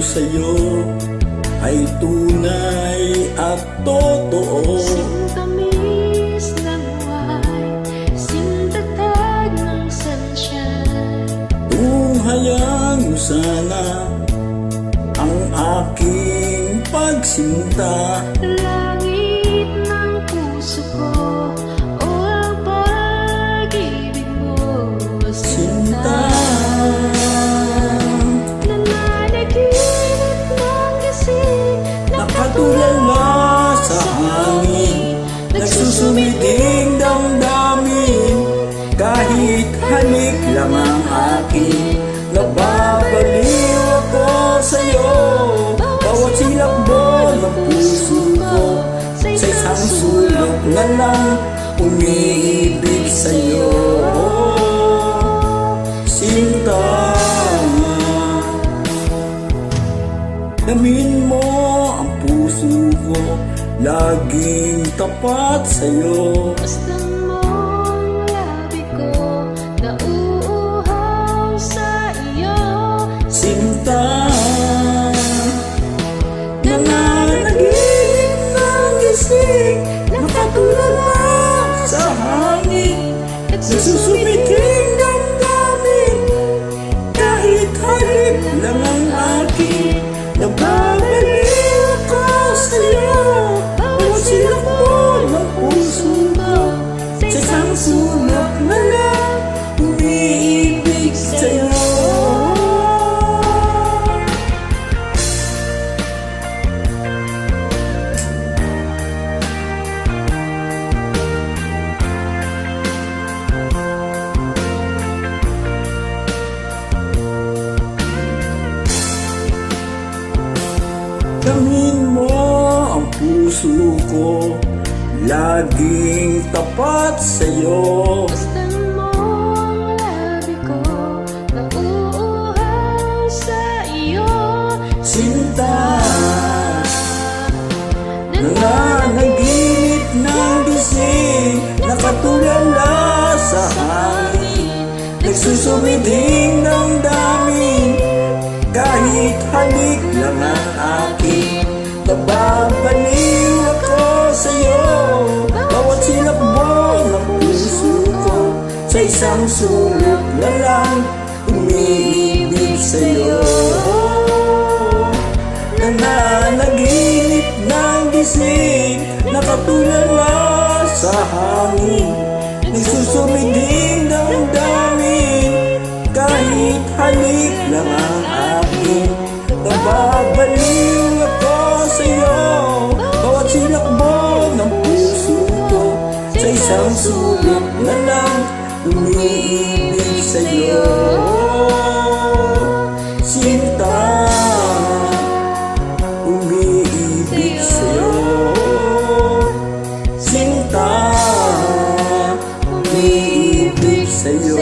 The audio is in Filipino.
sa'yo ay tunay at totoo. Sintamis ng wine, sintatag ng sunshine. Tuhayaan mo sana ang aking pagsinta. Langit ng puso ko, o ang pag-ibig mo, sinta. Nananaginip ng gising, Nakatulala sa hangin, nagsusumiting damdamin. Kahit halik lang ang akin, nababaliw ako sa'yo. Bawat silakbo ng puso ko, sa isang sulok na lang umiibig sa'yo. Sinta, damin mo ang puso ko, laging tapat sa'yo. basta mong labi ko, nauuhaw sa iyo. Sinta, nananaginip ng gising, nakatulala sa hangin, nagsusumiting damdamin. Kahit halik lang ang akin, nababaliw ako sa'yo. Bawat silakbo ng puso ko, sa isang sulok na lang umiibig sa'yo. Damin mo ang puso ko, laging tapat sa'yo. Basta mong labi ko, nauuhaw sa iyo. Sinta, nananaginip ng gising, nakatulala sa hangin, nagsusumiting damdamin. Kahit halik lang ang akin, nababaliw ako sa'yo. Bawat silakbo ng puso ko, sa isang sulok na lang umiibig sa'yo. Nananaginip ng gising, nakatulala sa hangin, nagsusumiting damdamin. Kahit halik lang ang akin, nababaliw ako sa'yo. Bawat silakbo ng puso ko, sa isang sulok na lang umiibig sa'yo. Sinta, umiibig sa'yo. Sinta, umiibig sa'yo.